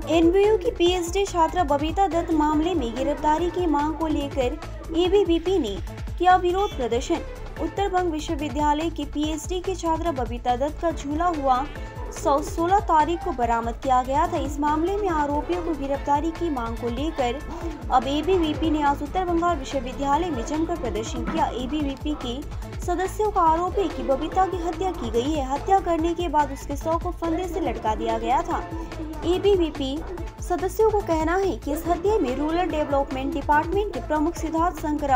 एनबीयू की पीएचडी छात्रा बबीता दत्त मामले में गिरफ्तारी की मांग को लेकर एबीवीपी ने किया विरोध प्रदर्शन। उत्तर बंग विश्वविद्यालय की पीएचडी की छात्रा बबीता दत्त का झूला हुआ 16 तारीख को बरामद किया गया था। इस मामले में आरोपियों को गिरफ्तारी की मांग को लेकर अब एबीवीपी ने आज उत्तर बंगाल विश्वविद्यालय में जमकर प्रदर्शन किया। एबीवीपी के सदस्यों का आरोप है कि बबीता की हत्या की गई है। हत्या करने के बाद उसके शव को फंदे से लटका दिया गया था। एबीवीपी सदस्यों को कहना है कि इस हत्या में रूरल डेवलपमेंट डिपार्टमेंट के प्रमुख सिद्धार्थ शंकर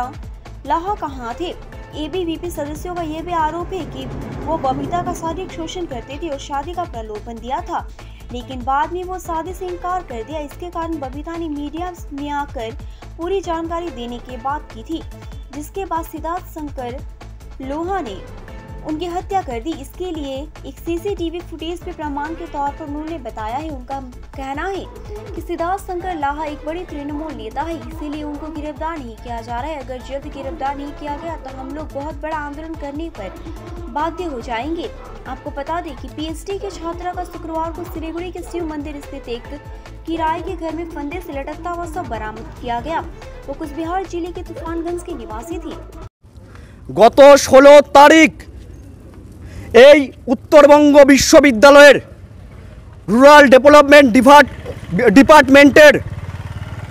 लाहा का हाथ है। एबीवीपी सदस्यों का यह भी आरोप है कि वो बबीता का शारीरिक शोषण करते थे और शादी का प्रलोभन दिया था, लेकिन बाद में वो शादी से इनकार कर दिया। इसके कारण बबीता ने मीडिया में आकर पूरी जानकारी देने की बात की थी, जिसके बाद सिद्धार्थ शंकर लोहा ने उनकी हत्या कर दी। इसके लिए एक सीसीटीवी फुटेज पे प्रमाण के तौर पर उन्होंने बताया है। उनका कहना है कि सिद्धार्थ शंकर लाहा एक बड़ी तृणमूल नेता है, इसीलिए उनको गिरफ्तार नहीं किया जा रहा है। अगर जल्द गिरफ्तार नहीं किया गया तो हम लोग बहुत बड़ा आंदोलन करने पर बाध्य हो जाएंगे। आपको बता दें कि पीएचडी के छात्रा का शुक्रवार को सिलीगुड़ी के शिव मंदिर स्थित एक किराए के घर में फंदे से लटकता हुआ शव बरामद किया गया। वो कुचबिहार जिले के तूफानगंज की निवासी थी। गत 16 तारीख এই উত্তরবঙ্গ বিশ্ববিদ্যালয়ের রুরাল ডেভেলপমেন্ট ডিপার্টমেন্টের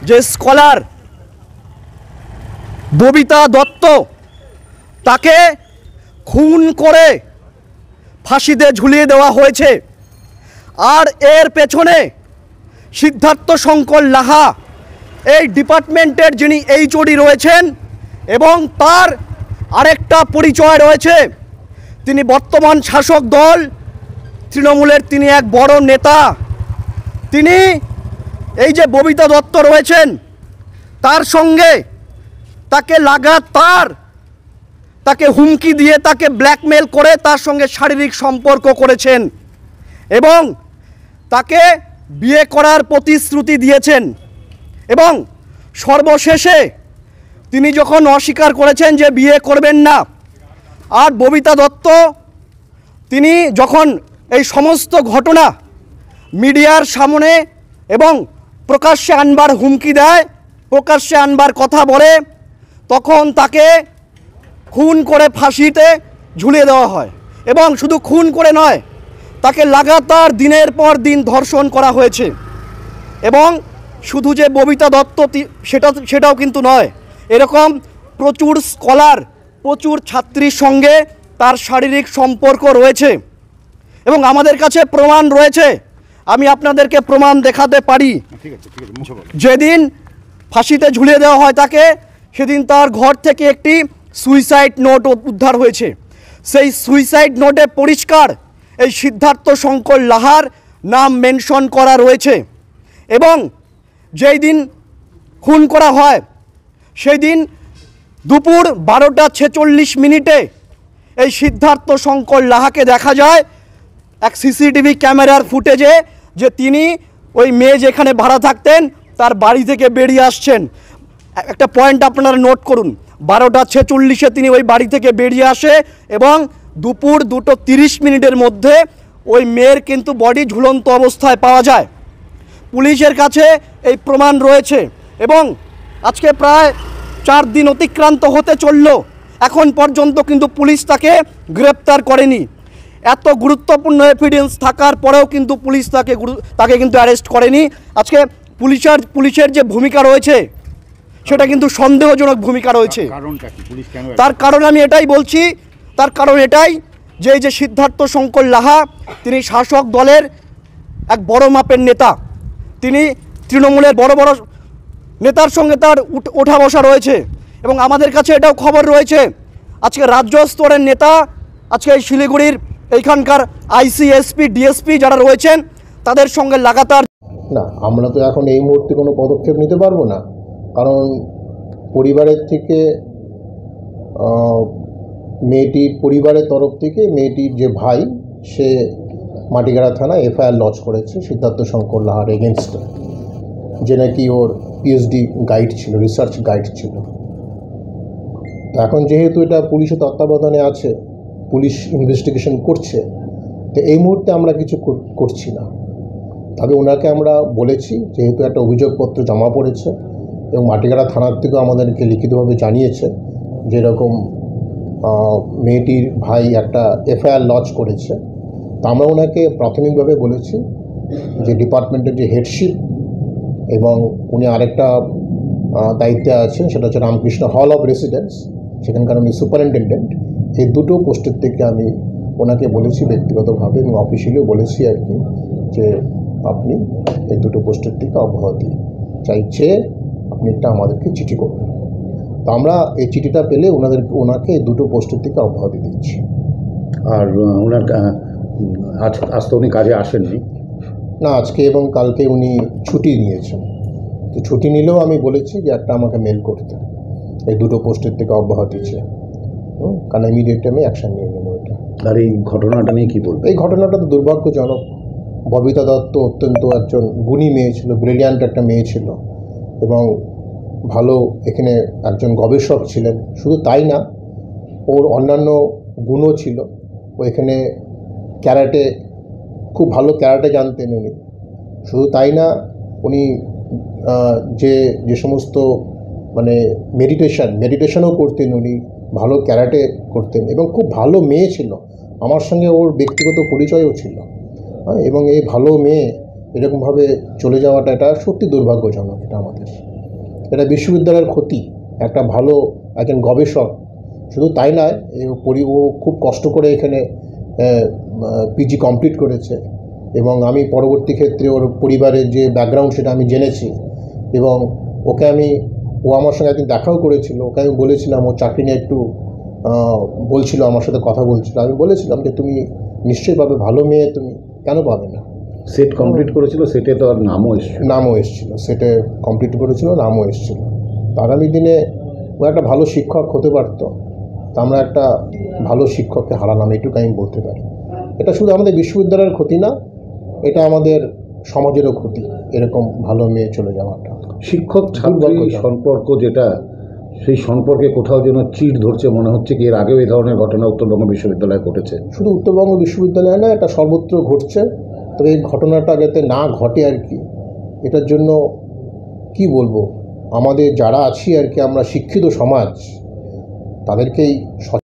যে স্কলার ববিতা দত্ত তাকে খুন করে ফাঁসিতে ঝুলিয়ে দেওয়া হয়েছে। আর এর পেছনে সিদ্ধার্থ শঙ্কর লাহা এই ডিপার্টমেন্টের যিনি এইচওডি রয়েছেন এবং তার আরেকটা পরিচয় রয়েছে, তিনি বর্তমান শাসক দল তৃণমূলের তিনি এক বড় নেতা। তিনি এই যে ববিতা দত্ত রয়েছেন তার সঙ্গে তাকে লাগাতার তাকে হুমকি দিয়ে তাকে ব্ল্যাকমেল করে তার সঙ্গে শারীরিক সম্পর্ক করেছেন এবং তাকে বিয়ে করার প্রতিশ্রুতি দিয়েছেন এবং সর্বশেষে তিনি যখন অস্বীকার করেছেন যে বিয়ে করবেন না, আর ববিতা দত্ত তিনি যখন এই সমস্ত ঘটনা মিডিয়ার সামনে এবং প্রকাশ্যে আনবার হুমকি দেয়, প্রকাশ্যে আনবার কথা বলে, তখন তাকে খুন করে ফাঁসিতে ঝুলিয়ে দেওয়া হয় এবং শুধু খুন করে নয়, তাকে লাগাতার দিনের পর দিন ধর্ষণ করা হয়েছে। এবং শুধু যে ববিতা দত্ত সেটাও কিন্তু নয়, এরকম প্রচুর স্কলার প্রচুর ছাত্রীর সঙ্গে তার শারীরিক সম্পর্ক রয়েছে এবং আমাদের কাছে প্রমাণ রয়েছে। আমি আপনাদেরকে প্রমাণ দেখাতে পারি। যেদিন ফাঁসিতে ঝুলিয়ে দেওয়া হয় তাকে, সেদিন তার ঘর থেকে একটি সুইসাইড নোট উদ্ধার হয়েছে। সেই সুইসাইড নোটে পরিষ্কার এই সিদ্ধার্থ শঙ্কর লাহার নাম মেনশন করা রয়েছে এবং যেই দিন খুন করা হয় সেই দিন দুপুর 12:46 এই সিদ্ধার্থ শঙ্কর লাহাকে দেখা যায় এক সিসিটিভি ক্যামেরার ফুটেজে যে তিনি ওই মেয়ে যেখানে ভাড়া থাকতেন তার বাড়ি থেকে বেরিয়ে আসছেন। একটা পয়েন্ট আপনারা নোট করুন, 12:46 তিনি ওই বাড়ি থেকে বেরিয়ে আসে এবং দুপুর 2:30 মধ্যে ওই মেয়ের কিন্তু বডি ঝুলন্ত অবস্থায় পাওয়া যায়। পুলিশের কাছে এই প্রমাণ রয়েছে এবং আজকে প্রায় 4 দিন অতিক্রান্ত হতে চলল, এখন পর্যন্ত কিন্তু পুলিশ তাকে গ্রেপ্তার করেনি। এত গুরুত্বপূর্ণ এভিডেন্স থাকার পরেও কিন্তু পুলিশ তাকে কিন্তু অ্যারেস্ট করেনি। আজকে পুলিশের যে ভূমিকা রয়েছে সেটা কিন্তু সন্দেহজনক ভূমিকা রয়েছে। তার কারণ আমি এটাই বলছি, তার কারণ এটাই যে এই যে সিদ্ধার্থ শঙ্কর লাহা তিনি শাসক দলের এক বড় মাপের নেতা, তিনি তৃণমূলের বড় বড় নেতার সঙ্গে তার ওঠা বসা রয়েছে এবং আমাদের কাছে এটাও খবর রয়েছে আজকে রাজ্য স্তরের নেতা আজকে এই শিলিগুড়ির এইখানকার আইসিএসপি ডিএসপি যারা রয়েছেন তাদের সঙ্গে লাগাতার। না, আমরা তো এখন এই মুহূর্তে কোনো পদক্ষেপ নিতে পারবো না, কারণ পরিবারের থেকে মেয়েটির পরিবারের তরফ থেকে মেয়েটির যে ভাই সে মাটিগাড়া থানায় এফআইআর লজ করেছে সিদ্ধার্থ শঙ্কর লাহার এগেনস্টে, যে নাকি ওর পিএইচডি গাইড ছিল, রিসার্চ গাইড ছিল। তো এখন যেহেতু এটা পুলিশের তত্ত্বাবধানে আছে, পুলিশ ইনভেস্টিগেশন করছে, তো এই মুহূর্তে আমরা কিছু করছি না। তবে ওনাকে আমরা বলেছি, যেহেতু একটা অভিযোগপত্র জমা পড়েছে এবং মাটিগাড়া থানার থেকেও আমাদেরকে লিখিতভাবে জানিয়েছে যেরকম মেয়েটির ভাই একটা এফআইআর লজ করেছে, তা আমরা ওনাকে প্রাথমিকভাবে বলেছি যে ডিপার্টমেন্টের যে হেডশিপ এবং উনি আরেকটা দায়িত্বে আছেন, সেটা হচ্ছে রামকৃষ্ণ হল অফ রেসিডেন্স, সেখানকার উনি সুপারিনটেন্ডেন্ট, এই দুটো পোস্টের থেকে আমি ওনাকে বলেছি ব্যক্তিগতভাবে এবং অফিসিয়ালিও বলেছি আর কি, যে আপনি এই দুটো পোস্টের থেকে অব্যাহতি চাইছে, আপনি একটা আমাদেরকে চিঠি করবেন। তো আমরা এই চিঠিটা পেলে ওনাকে এই দুটো পোস্টের থেকে অব্যাহতি দিচ্ছি। আর ওনার আজ তো উনি কাজে আসেননি? না, আজকে এবং কালকে উনি ছুটি নিয়েছেন। তো ছুটি নিলেও আমি বলেছি যে একটা আমাকে মেল করতে, এই দুটো পোস্টের থেকে অব্যাহতি চেয়ে, কারণ ইমিডিয়েট আমি অ্যাকশান নিয়ে নেবো এটা। আর এই ঘটনাটা নিয়ে কী বলবো? এই ঘটনাটা তো দুর্ভাগ্যজনক। ববিতা দত্ত অত্যন্ত একজন গুণী মেয়ে ছিল, ব্রিলিয়ান্ট একটা মেয়ে ছিল এবং ভালো এখানে একজন গবেষক ছিলেন। শুধু তাই না, ওর অন্যান্য গুণও ছিল। ও এখানে ক্যারাটে, খুব ভালো ক্যারাটে জানতেন উনি। শুধু তাই না, উনি যে সমস্ত মানে মেডিটেশনও করতেন, উনি ভালো ক্যারাটে করতেন এবং খুব ভালো মেয়ে ছিল। আমার সঙ্গে ওর ব্যক্তিগত পরিচয়ও ছিল। এবং এই ভালো মেয়ে এরকমভাবে চলে যাওয়াটা, এটা সত্যি দুর্ভাগ্যজনক। এটা আমাদের, এটা বিশ্ববিদ্যালয়ের ক্ষতি। একটা ভালো একজন গবেষক, শুধু তাই নয়, ও খুব কষ্ট করে এখানে পিজি কমপ্লিট করেছে এবং আমি পরবর্তী ক্ষেত্রে ওর পরিবারের যে ব্যাকগ্রাউন্ড সেটা আমি জেনেছি এবং ও আমার সঙ্গে একদিন দেখাও করেছিল। ওকে আমি বলেছিলাম, ও চাকরি নিয়ে একটু বলছিল, আমার সাথে কথা বলছিল। আমি বলেছিলাম যে তুমি নিশ্চয়ই পাবে, ভালো মেয়ে, তুমি কেন পাবে না। সেট কমপ্লিট করেছিল, সেটে তো আর নামও এসেছিল, সেটে কমপ্লিট করেছিল, নামও এসেছিল। আগামী দিনে ও একটা ভালো শিক্ষক হতে পারতো। তা আমরা একটা ভালো শিক্ষককে হারালাম, এটুকু আমি বলতে পারি। এটা শুধু আমাদের বিশ্ববিদ্যালয়ের ক্ষতি না, এটা আমাদের সমাজেরও ক্ষতি, এরকম ভালো মেয়ে চলে যাওয়াটা। শিক্ষক ছাত্রী সম্পর্ক যেটা, সেই সম্পর্কে কোথাও যেন চিড় ধরছে মনে হচ্ছে। কি এর আগেও এই ধরনের ঘটনা উত্তরবঙ্গ বিশ্ববিদ্যালয়ে ঘটেছে? শুধু উত্তরবঙ্গ বিশ্ববিদ্যালয়ে না, এটা সর্বত্র ঘটছে। তবে এই ঘটনাটা যাতে না ঘটে আর কি, এটার জন্য কি বলবো, আমাদের যারা আছি আর কি, আমরা শিক্ষিত সমাজ, তাদেরকেই